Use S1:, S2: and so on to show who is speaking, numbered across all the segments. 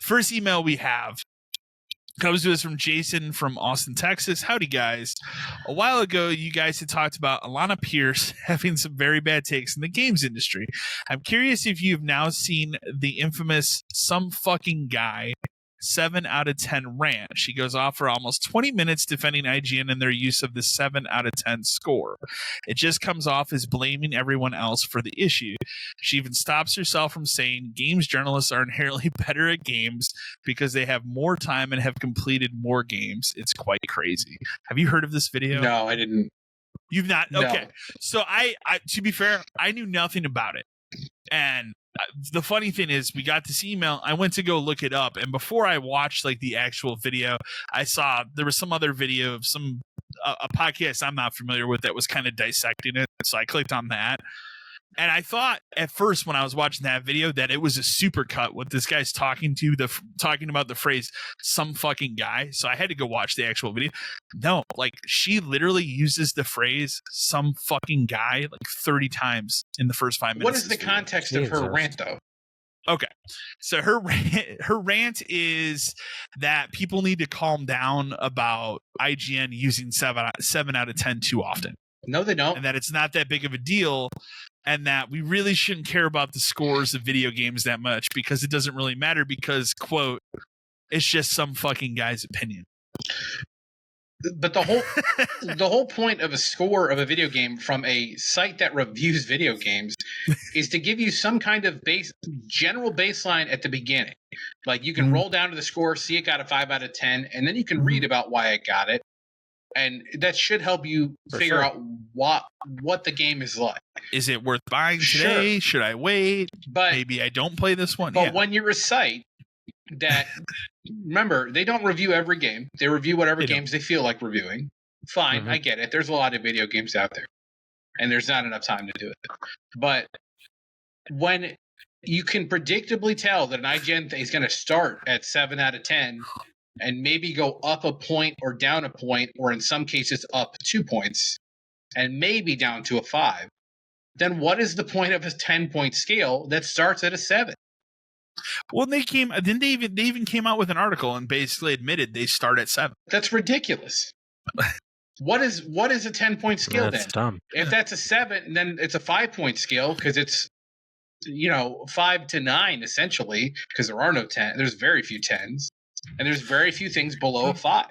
S1: First email we have comes to us from Jason from Austin, Texas. Howdy, guys. A while ago, you guys had talked about Alana Pierce having some very bad takes in the games industry. I'm curious if you've now seen the infamous Some Fucking Guy 7 out of 10 rant. She goes off for almost 20 minutes defending IGN and their use of the 7 out of 10 score. It just comes off as blaming everyone else for the issue. She even stops herself from saying games journalists are inherently better at games because they have more time and have completed more games. It's quite crazy. Have you heard of this video?
S2: No, I didn't.
S1: You've not?
S2: No.
S1: Okay. So I to be fair, I knew nothing about it. And the funny thing is we got this email. I went to go look it up. And before I watched like the actual video, I saw there was some other video of a podcast I'm not familiar with that was kind of dissecting it. So I clicked on that. And I thought at first when I was watching that video that it was a supercut what this guy's talking about the phrase "some fucking guy." So I had to go watch the actual video. No, like she literally uses the phrase "some fucking guy" like 30 times in the first 5 minutes.
S2: What is the context of her rant, though?
S1: Okay, so her rant is that people need to calm down about IGN using 7 out of 10 too often.
S2: No, they don't.
S1: And that it's not that big of a deal. And that we really shouldn't care about the scores of video games that much because it doesn't really matter because, quote, it's just some fucking guy's opinion.
S2: But the whole point of a score of a video game from a site that reviews video games is to give you some kind of general baseline at the beginning. Like you can roll down to the score, see it got a 5 out of 10, and then you can read about why it got it. And that should help you figure out what the game is like.
S1: Is it worth buying today?
S2: Sure.
S1: Should I wait?
S2: But
S1: maybe I don't play this one.
S2: But when you're a site that, remember, they don't review every game. They review whatever games they feel like reviewing. Fine, I get it. There's a lot of video games out there. And there's not enough time to do it. But when you can predictably tell that an IGN is going to start at 7 out of 10 and maybe go up a point or down a point, or in some cases up 2 points, and maybe down to a 5, then what is the point of a 10-point scale that starts at a 7?
S1: Well, they even came out with an article and basically admitted they start at 7.
S2: That's ridiculous. What is a 10-point scale then?
S3: Dumb.
S2: If that's a 7, then it's a 5-point scale because it's 5 to 9 essentially, because there are no 10. There's very few 10s. And there's very few things below a 5.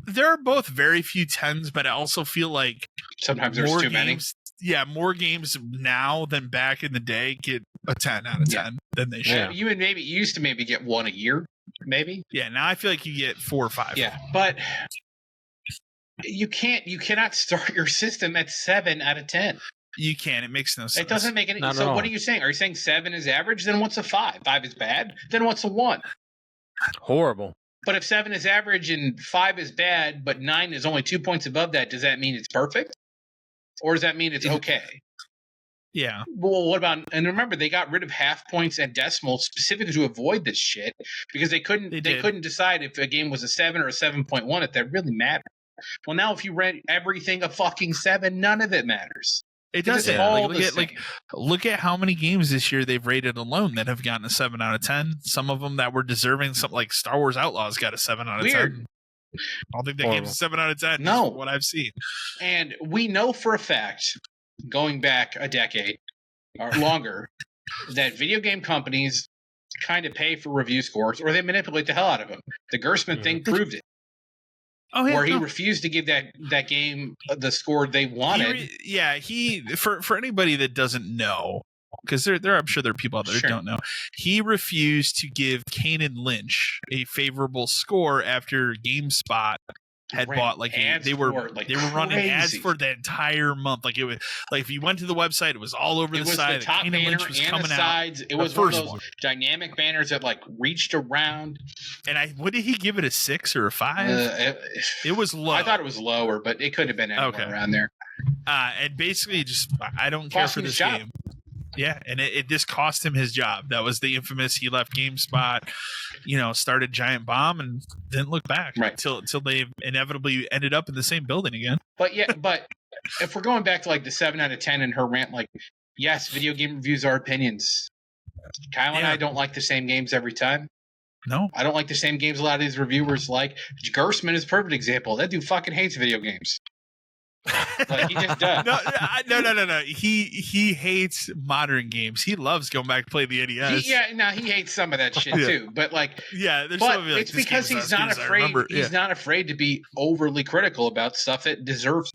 S1: There are both very few 10s, but I also feel like
S2: sometimes there's too many.
S1: Yeah, more games now than back in the day get a 10 out of 10 than they should.
S2: You used to maybe get 1 a year, maybe.
S1: Yeah, now I feel like you get 4 or 5.
S2: Yeah, but you cannot start your system at 7 out of 10.
S1: You can. It makes no sense.
S2: It doesn't make any sense. So what are you saying? Are you saying 7 is average? Then what's a 5? 5 is bad? Then what's a 1?
S3: Horrible.
S2: But if 7 is average and 5 is bad, but 9 is only 2 points above that, does that mean it's perfect? Or does that mean it's okay?
S1: Yeah.
S2: Well, what about, and remember, they got rid of half points and decimals specifically to avoid this shit because they couldn't decide if a game was a 7 or a 7.1 if that really mattered. Well, now if you rate everything a fucking 7, none of it matters.
S1: It doesn't. Look at how many games this year they've rated alone that have gotten a 7 out of 10. Some of them that were deserving, something like Star Wars Outlaws got a 7 out of 10. I don't think that game's a 7 out of 10.
S2: No,
S1: what I've seen.
S2: And we know for a fact, going back a decade or longer, that video game companies kind of pay for review scores or they manipulate the hell out of them. The Gersman thing proved it.
S1: Oh, yeah,
S2: where he refused to give that game the score they wanted.
S1: For anybody that doesn't know, because I'm sure there are people out there that don't know, he refused to give Kane & Lynch a favorable score after GameSpot had bought they were running ads for the entire month. Like it was like if you went to the website, it was all over the side.
S2: The top
S1: Kane
S2: banner
S1: Lynch was
S2: and
S1: coming
S2: the sides. It was one of those dynamic banners that like reached around.
S1: And what did he give it, a 6 or a 5? It was low.
S2: I thought it was lower, but it could have been anywhere around there.
S1: And basically, just I don't care for this game. Yeah, and it just cost him his job. That was the infamous. He left GameSpot, started Giant Bomb, and didn't look back until they inevitably ended up in the same building again.
S2: But if we're going back to like the 7 out of 10 and her rant, like, yes, video game reviews are opinions. Kyle and I don't like the same games every time.
S1: No.
S2: I don't like the same games a lot of these reviewers like. Gersman is a perfect example. That dude fucking hates video games. Like, he just does.
S1: No. He hates modern games. He loves going back to play the NES.
S2: He hates some of that shit too. But
S1: there's
S2: but it's because he's not afraid. He's not afraid to be overly critical about stuff that deserves.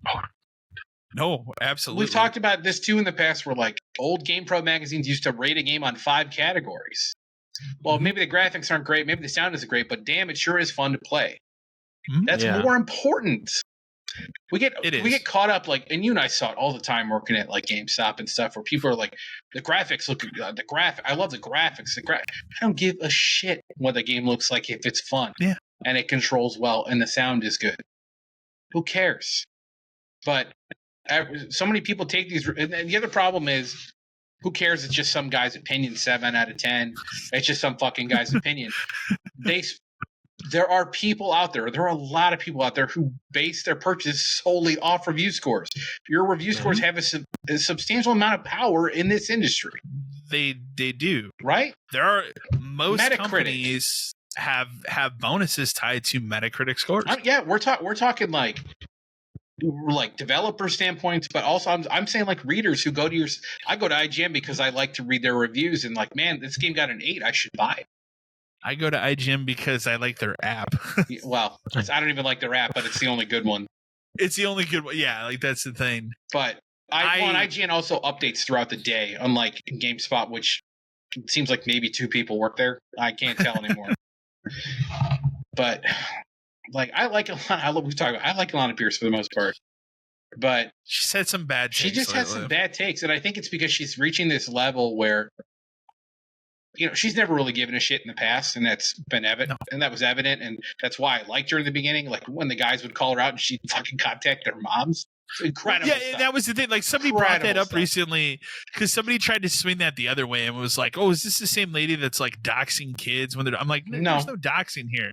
S1: No, absolutely.
S2: We've talked about this too in the past, where like old GamePro magazines used to rate a game on 5 categories. Well, maybe the graphics aren't great, maybe the sound isn't great, but damn, it sure is fun to play. That's more important. We get caught up, like, and you and I saw it all the time working at like GameStop and stuff, where people are like, the graphics look I love the graphics. I don't give a shit what the game looks like if it's fun.
S1: Yeah.
S2: And it controls well and the sound is good. Who cares? But so many people take these, and the other problem is, who cares? It's just some guy's opinion. 7 out of 10. It's just some fucking guy's opinion. There are people out there. There are a lot of people out there who base their purchase solely off review scores. Your review scores have a substantial amount of power in this industry.
S1: They do,
S2: right?
S1: There are most companies have bonuses tied to Metacritic scores.
S2: We're talking like developer standpoints, but also I'm saying like readers who go to I go to IGN because I like to read their reviews and like, man, this game got an 8, I should buy it.
S1: I go to IGN because I like their app.
S2: Well, I don't even like their app, but it's the only good one.
S1: It's the only good one. Yeah, like that's the thing.
S2: But IGN also updates throughout the day, unlike GameSpot, which it seems like maybe 2 people work there. I can't tell anymore. But like, I like Alana Pierce for the most part. But
S1: she's had some bad takes.
S2: She just has some bad takes, and I think it's because she's reaching this level where, you know, she's never really given a shit in the past, and that's been evident, and that was evident, and that's why I liked her in the beginning. Like when the guys would call her out and she'd fucking contact their moms. It's incredible. Yeah,
S1: stuff. That was the thing. Like somebody brought that up recently because somebody tried to swing that the other way and was like, "Oh, is this the same lady that's like doxing kids?" When I'm like, "No, there's no doxing here."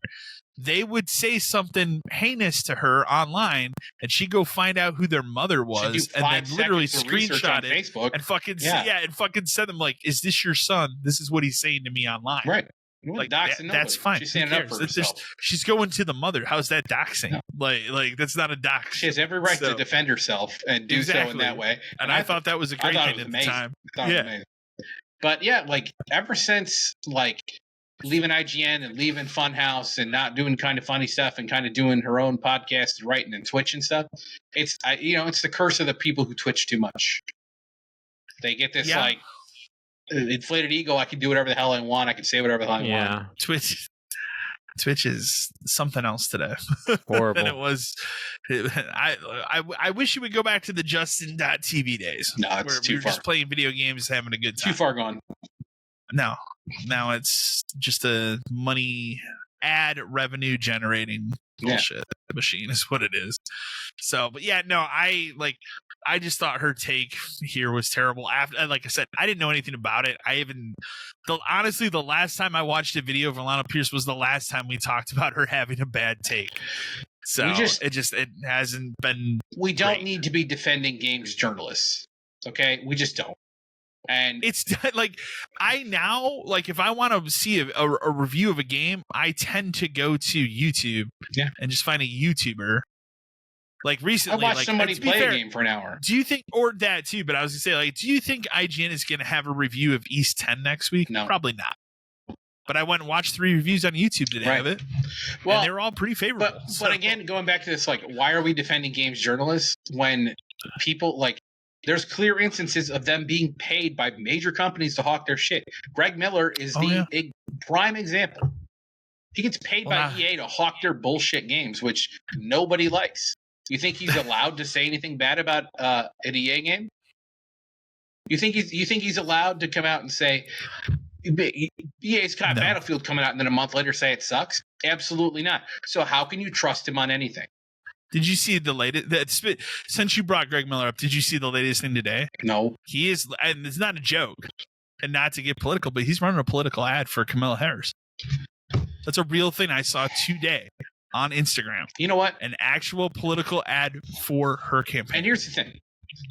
S1: They would say something heinous to her online, and she'd go find out who their mother was, and then literally screenshot it
S2: Facebook.
S1: And fucking and fucking send them like, "Is this your son? This is what he's saying to me online."
S2: Right.
S1: Like that's fine.
S2: She's standing up for herself.
S1: She's going to the mother. How's that doxing? No. Like that's not a dox.
S2: She has every right to defend herself and do so in that way.
S1: And I thought that was a great thing at the time.
S2: Amazing. But yeah, like ever since like leaving IGN and leaving Funhouse and not doing kind of funny stuff and kind of doing her own podcast and writing and Twitch and stuff, it's the curse of the people who Twitch too much. They get this like inflated ego. I can do whatever the hell I want. I can say whatever the hell I want.
S1: Twitch is something else today.
S3: Horrible.
S1: than it was. I wish you would go back to the Justin.tv days.
S2: No, it's too far.
S1: We were just playing video games, having a good time.
S2: Too far gone.
S1: No. Now it's just a money ad revenue generating bullshit machine is what it is. So, but yeah, no, I just thought her take here was terrible. After, like I said, I didn't know anything about it. Honestly, the last time I watched a video of Alana Pierce was the last time we talked about her having a bad take. So it hasn't been.
S2: We don't need to be defending games journalists. Okay, we just don't. And
S1: it's like if I want to see a review of a game, I tend to go to YouTube and just find a YouTuber. Like recently,
S2: I watched somebody play a game for an hour.
S1: Do you think, or that too? But I was gonna say, like, do you think IGN is gonna have a review of East 10 next week?
S2: No,
S1: probably not. But I went and watched 3 reviews on YouTube today of it. Well, and they were all pretty favorable.
S2: But again, going back to this, like, why are we defending games journalists when people like? There's clear instances of them being paid by major companies to hawk their shit. Greg Miller is a prime example. He gets paid by EA to hawk their bullshit games, which nobody likes. You think he's allowed to say anything bad about an EA game? You think he's allowed to come out and say EA's got Battlefield coming out and then a month later say it sucks? Absolutely not. So how can you trust him on anything?
S1: Did you see the latest? Since you brought Greg Miller up, did you see the latest thing today?
S2: No.
S1: He is, and it's not a joke, and not to get political, but he's running a political ad for Kamala Harris. That's a real thing I saw today on Instagram.
S2: You know what?
S1: An actual political ad for her campaign.
S2: And here's the thing.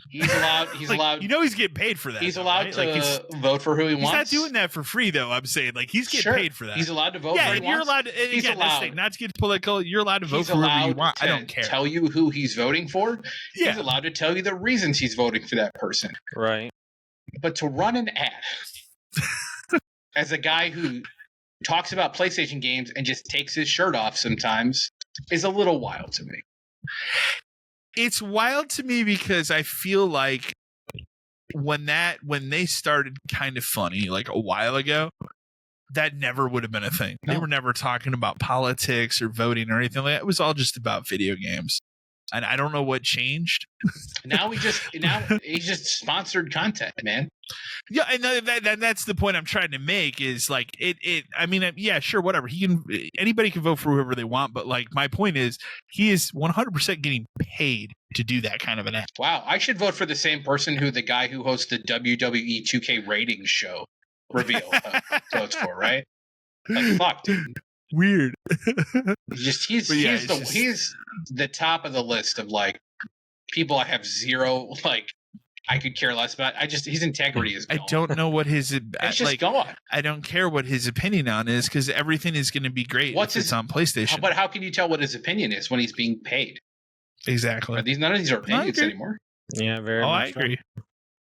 S2: He's allowed. He's
S1: Like,
S2: allowed.
S1: You know he's getting paid for that.
S2: He's
S1: though,
S2: allowed
S1: right?
S2: to
S1: Like,
S2: vote for who he
S1: he's
S2: wants.
S1: not doing that for free, though. I'm saying, like, he's getting
S2: Sure.
S1: paid for that.
S2: He's allowed to vote.
S1: Yeah,
S2: where
S1: and
S2: he
S1: you're
S2: wants.
S1: allowed. And
S2: He's
S1: again, that's the
S2: allowed.
S1: thing, not to get political. You're allowed to vote
S2: He's
S1: for whoever you
S2: allowed
S1: want. I
S2: to
S1: don't care.
S2: tell you who he's voting for.
S1: Yeah.
S2: He's allowed to tell you the reasons he's voting for that person.
S3: Right.
S2: But to run an ad as a guy who talks about PlayStation games and just takes his shirt off sometimes is a little wild to me.
S1: It's wild to me because I feel like when they started Kind of Funny like a while ago, that never would have been a thing. They were never talking about politics or voting or anything like that. It was all just about video games. And I don't know what changed.
S2: Now he's just sponsored content, man.
S1: Yeah, and that's the point I'm trying to make is like it. I mean, yeah, sure, whatever. Anybody can vote for whoever they want, but like my point is, he is 100% getting paid to do that kind of an act.
S2: Wow, I should vote for the same person who the guy who hosts the WWE 2K ratings show reveal votes for, right? Like, fuck, dude.
S1: Weird.
S2: He's the top of the list of like people I have zero like. I could care less about. His integrity is gone.
S1: I don't know what his
S2: it's just gone.
S1: I don't care what his opinion on is because everything is going to be great if it's on PlayStation.
S2: But how can you tell what his opinion is when he's being paid?
S1: Exactly.
S2: None of these are opinions anymore.
S3: Yeah, very.
S1: Oh,
S3: much
S1: I agree.
S3: So.